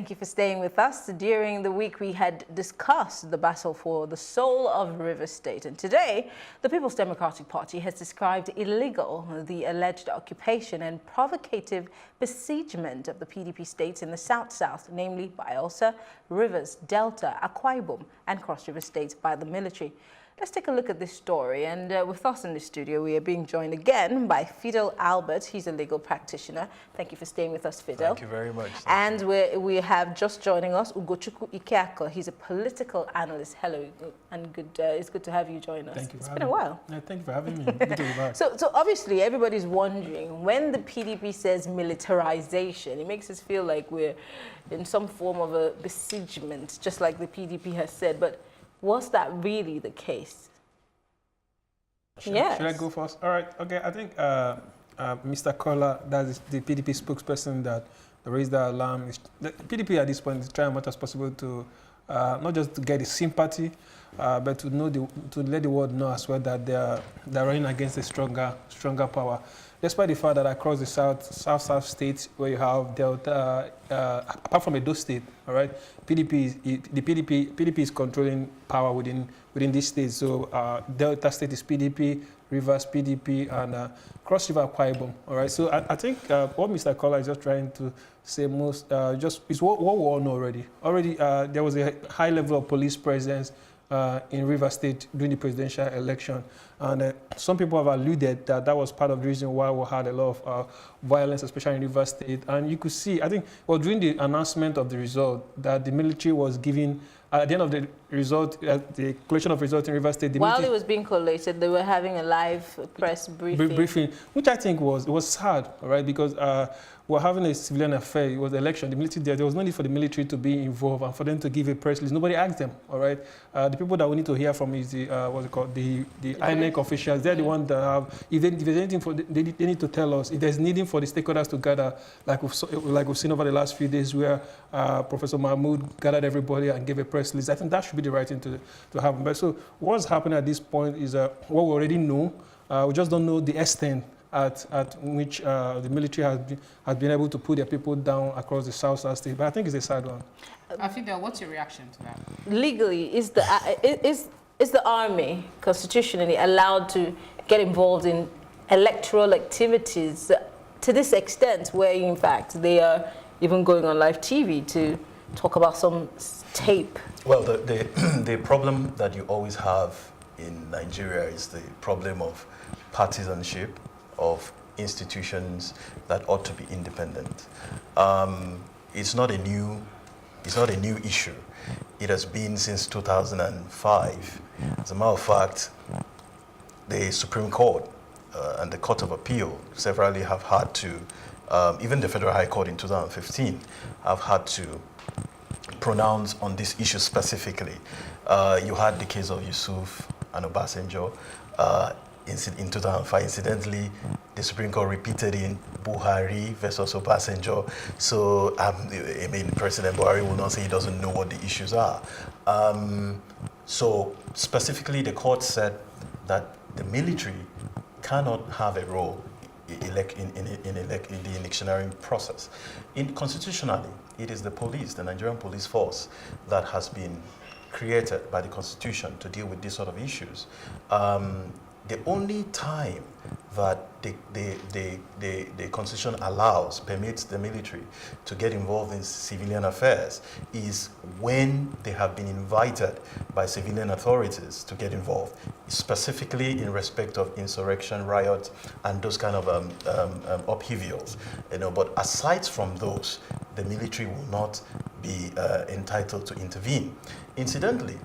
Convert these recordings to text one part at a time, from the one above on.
Thank you for staying with us. During the week, we had discussed the battle for the soul of Rivers State. And today, the People's Democratic Party has described illegal the alleged occupation and provocative besiegement of the PDP states in the South-South, namely Bayelsa, Rivers, Delta, Akwa Ibom, and Cross River states by the military. Let's take a look at this story. And with us in the studio, we are being joined again by Fidel Albert. He's a legal practitioner. Thank you for staying with us, Fidel. Thank you very much. And we have just joining us Ugochukwu Ikeako. He's a political analyst. Hello, and it's good to have you join us. Thank you. It's been a while. Yeah, thank you for having me. Good to be back. So obviously everybody's wondering, when the PDP says militarization, it makes us feel like we're in some form of a besiegement, just like the PDP has said. But was that really the case? Yes. Should I go first? All right. Okay. I think Mr. Kola, that is the PDP spokesperson that raised the alarm. The PDP at this point is trying as much as possible to not just to get the sympathy, but to let the world know as well that they're running against a stronger power. Despite the fact that across the South states where you have Delta, apart from Edo State, all right, PDP is controlling power within these states. So Delta State is PDP, Rivers PDP, and Cross River Akwa Ibom. All right. So I think what Mr. Kola is just trying to say is what we all know already. There was a high level of police presence in Rivers State during the presidential election. And some people have alluded that that was part of the reason why we had a lot of violence, especially in Rivers State. And you could see, I think, well, during the announcement of the result, that the military was giving, at the end of the result, the collection of results in Rivers State. While it was being collated, they were having a live press briefing. Which I think was sad, all right, because we're having a civilian affair. It was the election. The military there was no need for the military to be involved and for them to give a press release. Nobody asked them, all right. The people that we need to hear from is the what's it called, the INEC officials. They're the ones that have. If there's anything for, they need to tell us. If there's needing for the stakeholders to gather, like we've seen over the last few days, where Professor Mahmoud gathered everybody and gave a press release. I think that should be the right thing to happen. But so what's happening at this point is what we already know. We just don't know the extent at which the military has been able to put their people down across the South state. But I think it's a sad one. Fidel, what's your reaction to that? Legally, is the army constitutionally allowed to get involved in electoral activities to this extent, where in fact they are even going on live TV to talk about some tape? Well, the problem that you always have in Nigeria is the problem of partisanship of institutions that ought to be independent. It's not a new issue. It has been since 2005. As a matter of fact, the Supreme Court and the Court of Appeal severally have had to, even the Federal High Court in 2015, have had to pronounce on this issue specifically. You had the case of Yusuf and Obasanjo in 2005. Incidentally, the Supreme Court repeated in Buhari versus Obasanjo. So, I mean, President Buhari will not say he doesn't know what the issues are. So, specifically, the court said that the military cannot have a role in the electioneering process. Constitutionally, it is the police, the Nigerian police force, that has been created by the Constitution to deal with these sort of issues. The only time that the Constitution permits the military to get involved in civilian affairs is when they have been invited by civilian authorities to get involved, specifically in respect of insurrection, riots, and those kind of upheavals. But aside from those, the military will not be entitled to intervene. Incidentally,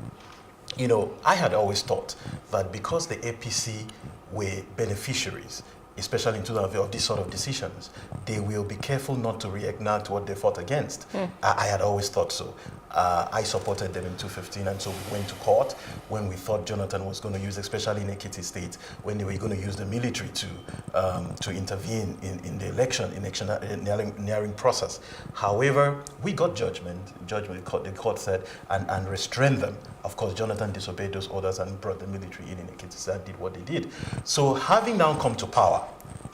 I had always thought that because the APC were beneficiaries, especially in 2000 of these sort of decisions, they will be careful not to reenact what they fought against. I had always thought so. I supported them in 2015, and so we went to court when we thought Jonathan was going to use, especially in Ekiti State, when they were going to use the military to intervene in the electioneering process. However, we got judgment. The court said, and restrained them. Of course, Jonathan disobeyed those orders and brought the military in Ekiti State and did what they did. So having now come to power,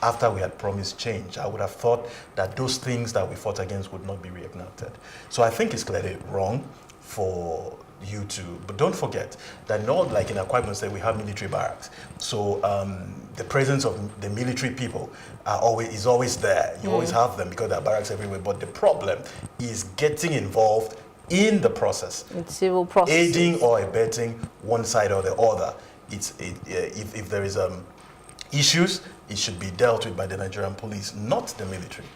after we had promised change. I would have thought that those things that we fought against would not be reignited. So I think it's clearly wrong for you to, but don't forget that not like in Akwa Ibom State we have military barracks. So the presence of the military people is always there. You always have them because there are barracks everywhere. But the problem is getting involved in the process. It's civil process. Aiding or abetting one side or the other. If there is issues, it should be dealt with by the Nigerian police, not the military.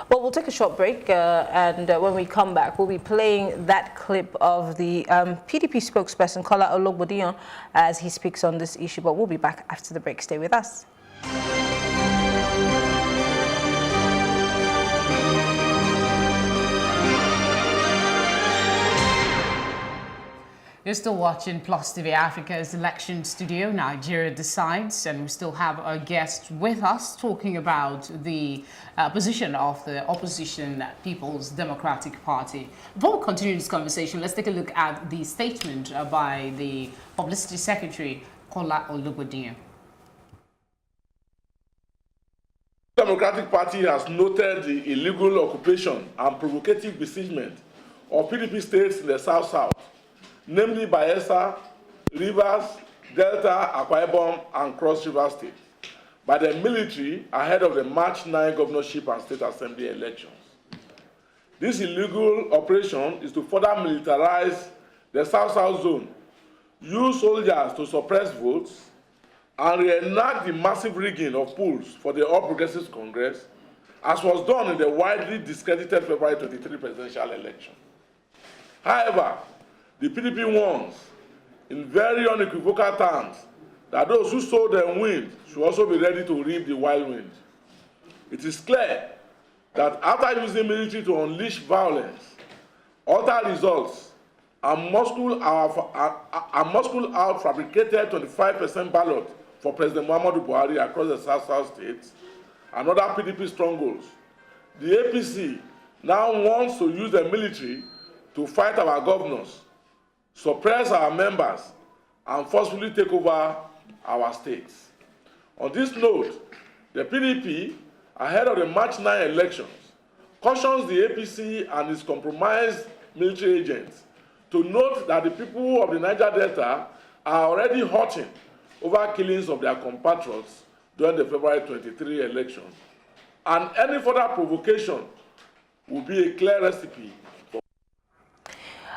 Well, we'll take a short break, and when we come back, we'll be playing that clip of the PDP spokesperson, Kola Ologbodiyan, as he speaks on this issue. But we'll be back after the break. Stay with us. You're still watching Plus TV Africa's election studio, Nigeria Decides, and we still have our guest with us talking about the position of the opposition People's Democratic Party. Before we continue this conversation, let's take a look at the statement by the Publicity Secretary, Kola Ologbodiyan. The Democratic Party has noted the illegal occupation and provocative besiegement of PDP states in the South-South, namely Bayelsa, Rivers, Delta, Akwa Ibom, and Cross River State, by the military ahead of the March 9 governorship and state assembly elections. This illegal operation is to further militarize the South-South zone, use soldiers to suppress votes, and reenact the massive rigging of polls for the All Progressives Congress, as was done in the widely discredited February 23 presidential election. However, the PDP warns in very unequivocal terms that those who sow the wind should also be ready to reap the wild wind. It is clear that after using military to unleash violence, alter results, and muscle out fabricated 25% ballot for President Muhammadu Buhari across the South-South states and other PDP strongholds, the APC now wants to use the military to fight our governors, suppress our members, and forcefully take over our states. On this note, the PDP, ahead of the March 9 elections, cautions the APC and its compromised military agents to note that the people of the Niger Delta are already hurting over killings of their compatriots during the February 23 election, and any further provocation will be a clear recipe.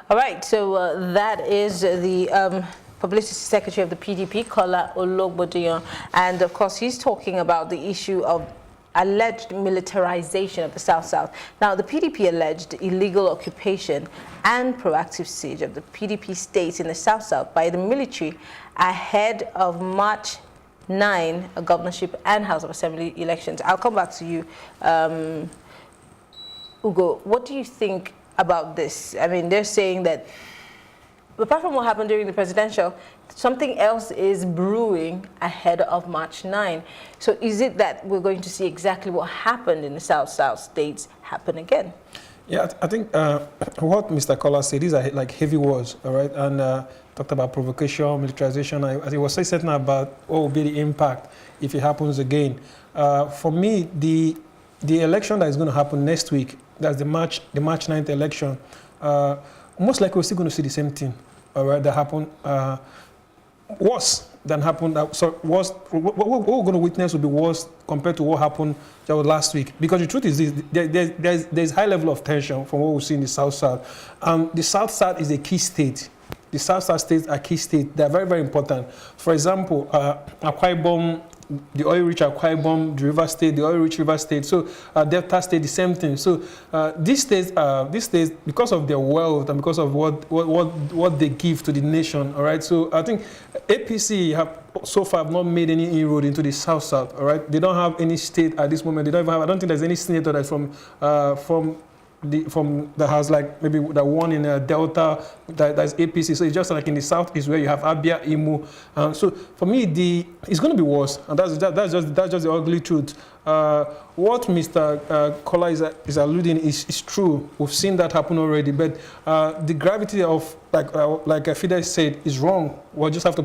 All right, so that is the Publicity Secretary of the PDP, Kola Ologbodiyan, and of course he's talking about the issue of alleged militarization of the South-South. Now, the PDP alleged illegal occupation and proactive siege of the PDP states in the South-South by the military ahead of March 9 governorship and House of Assembly elections. I'll come back to you, Ugo. What do you think about this? I mean, they're saying that apart from what happened during the presidential, something else is brewing ahead of March 9. So is it that we're going to see exactly what happened in the South-South states happen again? Yeah, I think what Mr. Kola said, these are like heavy words, all right? And talked about provocation, militarization. I was saying certain about what will be the impact if it happens again. For me, the election that is going to happen next week, that's the March 9th election, most likely we're still going to see the same thing, all right, that happened, worse than happened. So what we're going to witness will be worse compared to what happened last week. Because the truth is this, there's high level of tension from what we see in the South-South. The South-South is a key state. The South-South states are key states. They're very, very important. For example, Akwa Ibom, the oil-rich Akwa Ibom, the River State, the oil-rich River State. So Delta State, the same thing. So these states, because of their wealth and because of what they give to the nation, all right. So I think APC have so far not made any inroad into the South-South, all right. They don't have any state at this moment. They don't even have. I don't think there's any senator that's from that has like maybe the one in Delta that's APC. So it's just like in the south is where you have Abia, Imo. So for me, it's going to be worse, and that's just the ugly truth. What Mr. Kola is alluding is true. We've seen that happen already, but the gravity of like Fidel said is wrong. We'll just have to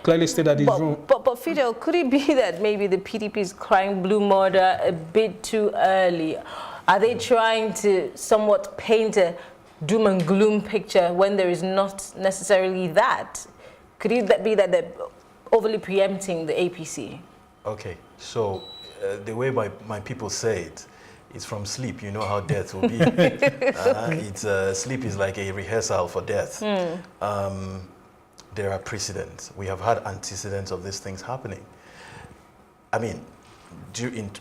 clearly state that it's wrong. But Fidel, could it be that maybe the PDP is crying blue murder a bit too early? Are they trying to somewhat paint a doom and gloom picture when there is not necessarily that? Could it be that they're overly preempting the APC? Okay, so the way my people say it, it's from sleep. You know how death will be. Sleep is like a rehearsal for death. There are precedents. We have had antecedents of these things happening. I mean,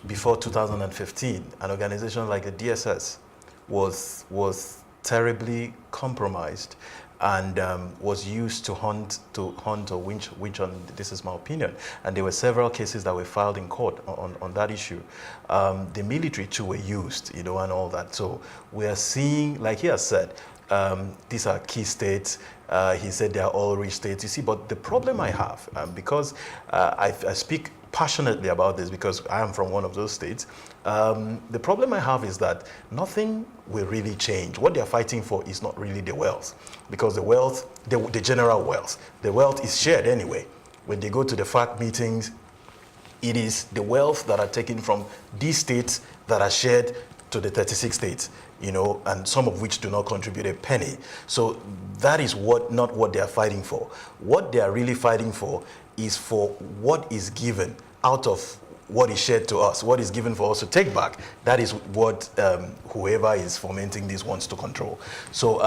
before 2015, an organization like the DSS was terribly compromised and was used to hunt or winch on, this is my opinion. And there were several cases that were filed in court on that issue. The military too were used, and all that. So we are seeing, like he has said, these are key states. He said they are all rich states. You see, but the problem I have, because I speak passionately about this because I am from one of those states. The problem I have is that nothing will really change. What they're fighting for is not really the wealth, because the wealth, the general wealth, the wealth is shared anyway. When they go to the FAC meetings, it is the wealth that are taken from these states that are shared to the 36 states, and some of which do not contribute a penny. So that is not what they are fighting for. What they are really fighting for is for what is given out of what is shared to us, what is given for us to take back. That is what whoever is fomenting this wants to control. So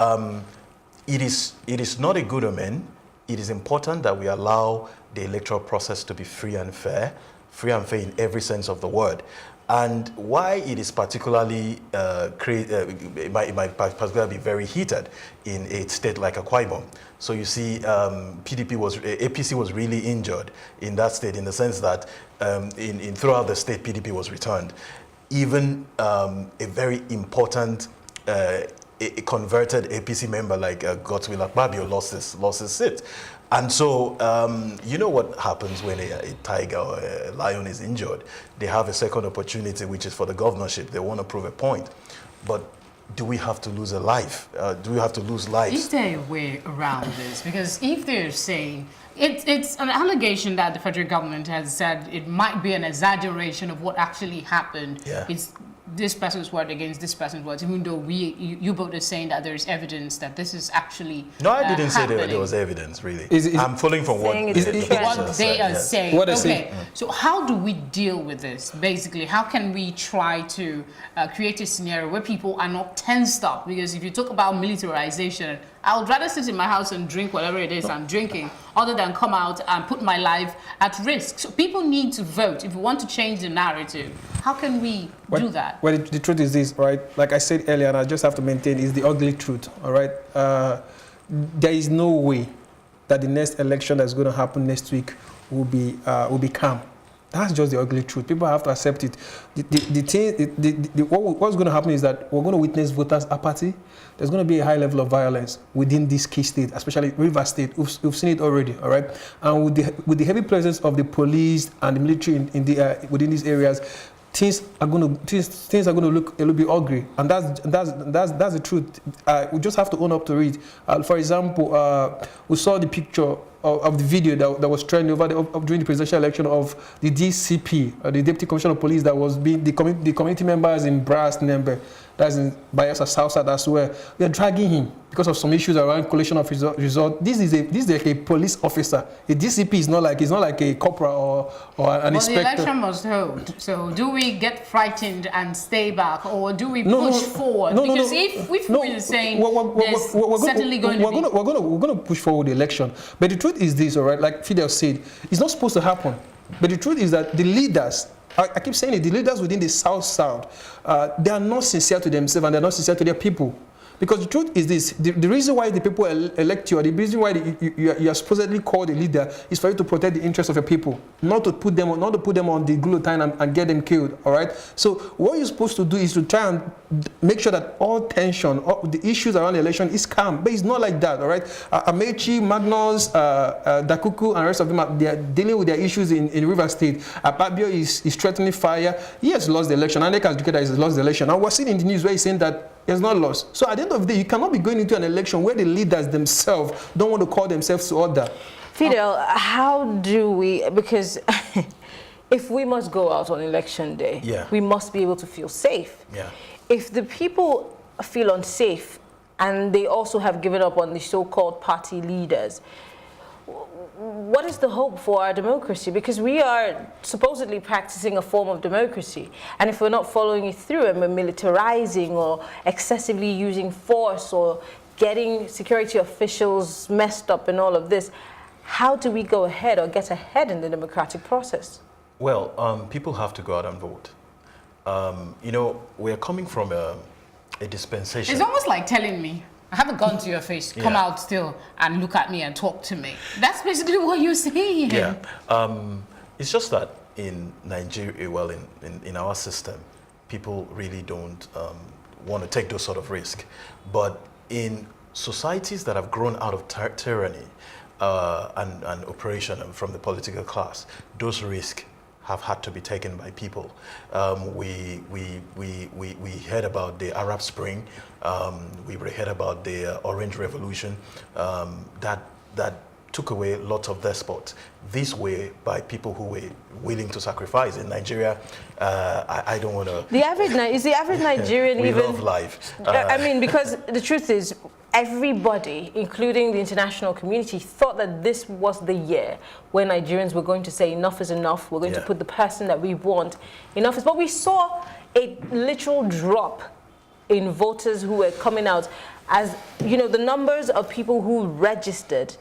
it is not a good omen. It is important that we allow the electoral process to be free and fair in every sense of the word. And why it is particularly, it might particularly be very heated in a state like Akwa Ibom. So you see, APC was really injured in that state in the sense that throughout the state, PDP was returned. Even a very important a converted APC member like Godswill Akpabio lost his seat. And so, you know what happens when a tiger or a lion is injured? They have a second opportunity, which is for the governorship. They want to prove a point. But do we have to lose a life? Do we have to lose lives? Is there a way around this? Because if they're saying, it's an allegation that the federal government has said it might be an exaggeration of what actually happened. Yeah. It's this person's word against this person's words, even though you both are saying that there's evidence that this is actually No, I didn't say there was evidence, really. I'm pulling from what they are saying. Okay, so how do we deal with this, basically? How can we try to create a scenario where people are not tensed up? Because if you talk about militarization, I would rather sit in my house and drink whatever it is I'm drinking, other than come out and put my life at risk. So people need to vote. If we want to change the narrative, how can we do that? Well, the truth is this, right? Like I said earlier, and I just have to maintain, is the ugly truth, all right? There is no way that the next election that's going to happen next week will be calm. That's just the ugly truth. People have to accept it. What's going to happen is that we're going to witness voters' apathy. There's going to be a high level of violence within this key state, especially River State. We've seen it already, all right? And with the heavy presence of the police and the military within these areas, things are going to look a little bit ugly, and that's the truth. We just have to own up to it. For example, we saw the picture of the video that was trending during the presidential election of the DCP, the Deputy Commissioner of Police, that was being the community members in Brass Nembe, that's in Bayelsa Southside as well. They're dragging him because of some issues around collation of result. This is like a police officer. A DCP is not like a corporal or an inspector. The election must hold. So do we get frightened and stay back, or do we push forward? Because if we're saying there's certainly going to be... We're going to push forward the election. But the truth is this, all right, like Fidel said, it's not supposed to happen. But the truth is that the leaders, I keep saying it, the leaders within the South, they are not sincere to themselves and they're not sincere to their people. Because the truth is this, the reason why the people elect you, or the reason why you are supposedly called a leader is for you to protect the interests of your people, not to put them on the guillotine and get them killed, all right? So what you're supposed to do is to try and make sure that all tension, all the issues around the election is calm, but it's not like that, all right? Amechi, Magnus, Dakuku, and the rest of them, they are dealing with their issues in River State. Akpabio is threatening fire. He has lost the election. Anek has lost the election. And we're seeing in the news where he's saying that he has not lost. So at the end of the day, you cannot be going into an election where the leaders themselves don't want to call themselves to order. Fidel, how do we, because if we must go out on election day, we must be able to feel safe. If the people feel unsafe and they also have given up on the so-called party leaders, what is the hope for our democracy? Because we are supposedly practicing a form of democracy, and if we're not following it through and we're militarizing or excessively using force or getting security officials messed up in all of this, how do we go ahead or get ahead in the democratic process? Well, people have to go out and vote. You know, we're coming from a dispensation. It's almost like telling me, I haven't gone to your face, come out still and look at me and talk to me. That's basically what you're saying. Yeah. It's just that in Nigeria, well, in our system, people really don't want to take those sort of risks. But in societies that have grown out of tyranny and oppression from the political class, those risks have had to be taken by people. We heard about the Arab Spring. We heard about the Orange Revolution that took away lots of despots. These were by people who were willing to sacrifice. In Nigeria, I don't want to... Is the average Nigerian we even... love life. I mean, because the truth is, everybody, including the international community, thought that this was the year when Nigerians were going to say enough is enough. We're going to put the person that we want in office. But we saw a literal drop in voters who were coming out. As you know, the numbers of people who registered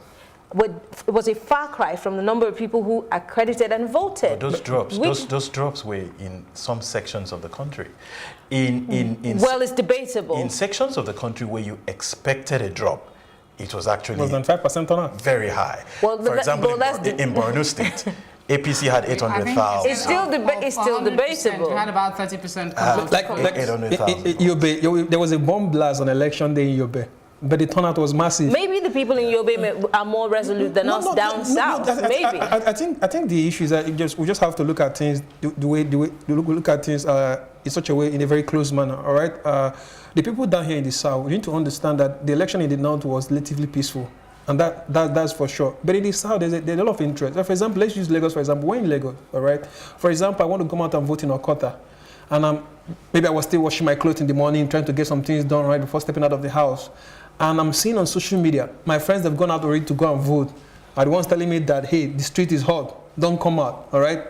was a far cry from the number of people who accredited and voted. Those drops were in some sections of the country. Well, it's debatable. In sections of the country where you expected a drop, it was actually more than 5% or not. Very high. Well, for example, in Borno State, APC had 800,000. It's still debatable. You had about 30%. There was a bomb blast on election day in Yobe, but the turnout was massive. Maybe the people in Yobe are more resolute than us down south. Maybe. I think the issue is that we just have to look at things the way look at things in such a way, in a very close manner. All right. The people down here in the south, we need to understand that the election in the north was relatively peaceful. And that's for sure. But in the south, there's a lot of interest. For example, let's use Lagos, for example. We're in Lagos, all right? For example, I want to come out and vote in Okota. And maybe I was still washing my clothes in the morning, trying to get some things done right before stepping out of the house. And I'm seeing on social media, my friends have gone out already to go and vote. Are the ones telling me that, hey, the street is hot, don't come out, all right?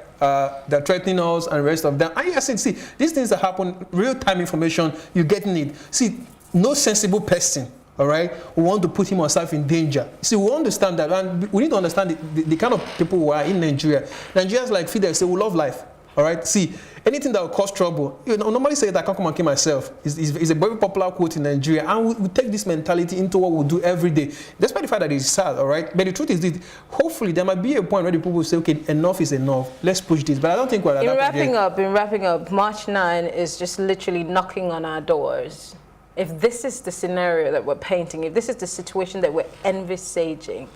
They're threatening us and the rest of them. And I said, see, these things that happen, real-time information, you're getting it. See, no sensible person, all right, we want to put him or herself in danger. See, we understand that, and we need to understand the kind of people who are in Nigeria. Nigerians, like Fidel, say we love life, all right? See, anything that will cause trouble, you know, normally say that I can't come and kill myself. It's a very popular quote in Nigeria, and we take this mentality into what we do every day, despite the fact that it's sad, all right? But the truth is that hopefully there might be a point where the people will say, okay, enough is enough, let's push this. But I don't think we're at that point. In wrapping up, March 9 is just literally knocking on our doors. If this is the scenario that we're painting, if this is the situation that we're envisaging,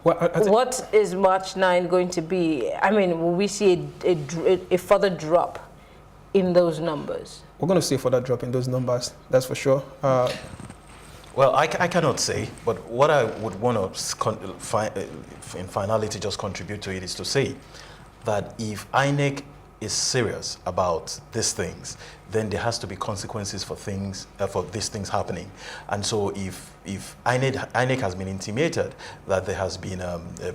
well, what is March 9 going to be? I mean, will we see a further drop in those numbers? We're going to see a further drop in those numbers, that's for sure. Well, I cannot say, but what I would want to, in finality, just contribute to it is to say that if INEC is serious about these things, then there has to be consequences for things for these things happening. And so if INEC has been intimated that there has been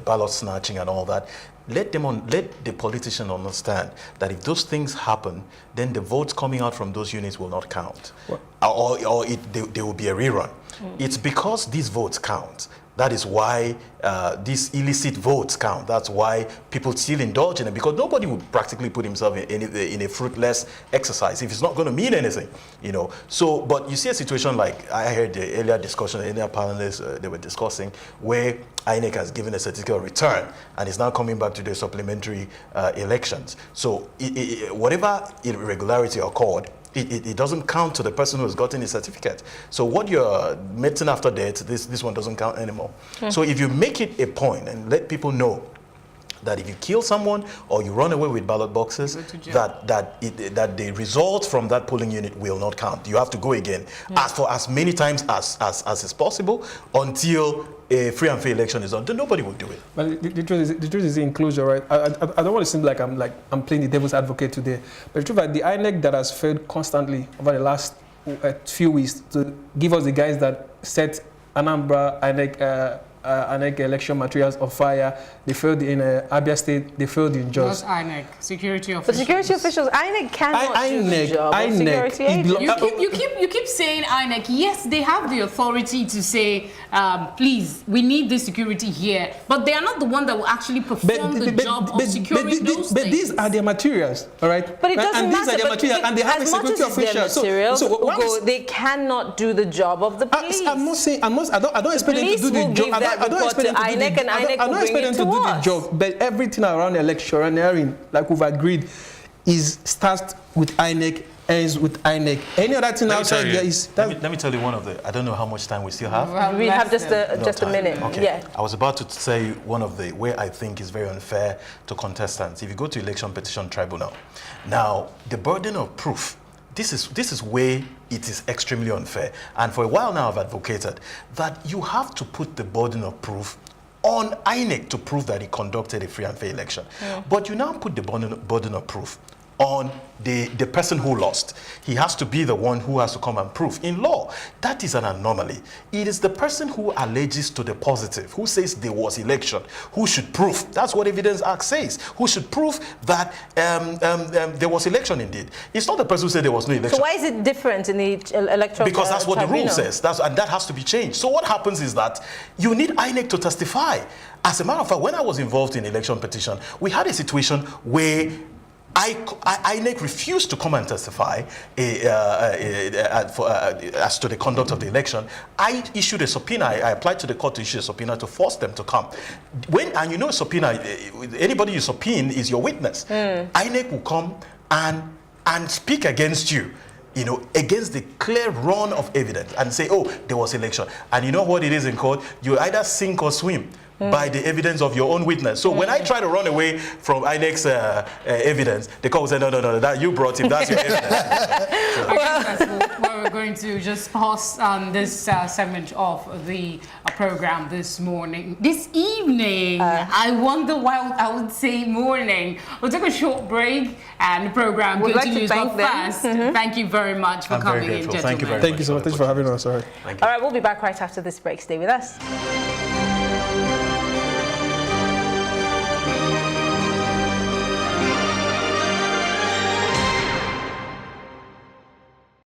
ballot snatching and all that, let the politician understand that if those things happen, then the votes coming out from those units will not count, or there will be a rerun. It's because these votes count That is why these illicit votes count. That's why people still indulge in it, because nobody would practically put himself in a fruitless exercise if it's not going to mean anything, you know. So, but you see a situation like I heard the earlier discussion, the earlier panelists, they were discussing, where INEC has given a certificate of return and is now coming back to the supplementary elections. So whatever irregularity occurred, it doesn't count to the person who has gotten the certificate. So what you're meting after death, this one doesn't count anymore. So if you make it a point and let people know that if you kill someone or you run away with ballot boxes, that the results from that polling unit will not count. You have to go again as many times as is possible until a free and fair election is done. Nobody will do it. But the truth is the inclusion, right? I don't want to seem like I'm playing the devil's advocate today. But the truth is the INEC that has failed constantly over the last few weeks to give us the guys that set Anambra INEC election materials on fire. They failed in Abia State. They failed in Jos. Not INEC, security officials. But security officials, INEC cannot do the job of security agents. You keep saying INEC. Yes, they have the authority to say, please, we need this security here. But they are not the one that will actually perform the job of securing those things. But these are their materials, all right? But it doesn't matter. These are their materials, and they have a security official. They cannot do the job of the police. I'm not saying. I don't expect them to do the job. I don't expect them to do the job. But everything around electioneering, like we've agreed, starts with INEC, ends with INEC. Any other thing outside there is... Let me tell you one of the... I don't know how much time we still have. Well, we have just a minute. Okay. Yeah. I was about to say one of the where I think is very unfair to contestants. If you go to Election Petition Tribunal, now the burden of proof, this is where it is extremely unfair. And for a while now I've advocated that you have to put the burden of proof on INEC to prove that he conducted a free and fair election. But you now put the burden of proof on the person who lost. He has to be the one who has to come and prove. In law, that is an anomaly. It is the person who alleges to the positive, who says there was election, who should prove. That's what Evidence Act says. Who should prove that there was election indeed. It's not the person who said there was no election. So why is it different in the electoral Because that's what tribunal? the rule says. And that has to be changed. So what happens is that you need INEC to testify. As a matter of fact, when I was involved in election petition, we had a situation where INEC refused to come and testify as to the conduct of the election. I issued a subpoena. I applied to the court to issue a subpoena to force them to come. And you know, a subpoena, anybody you subpoena is your witness. INEC will come and speak against you, you know, against the clear run of evidence and say, oh, there was election. And you know what it is in court? You either sink or swim by the evidence of your own witness. So when I try to run away from INEC's evidence, the court will say, no, that you brought him, that's your evidence. I guess that's where we're going to just pause on this segment of the program this evening. I wonder why I would say morning. We'll take a short break and the program continues. But first, thank you very much for coming in, gentlemen. Thank you very much. Thank you so much. Thanks for having us. All right. All right, we'll be back right after this break. Stay with us.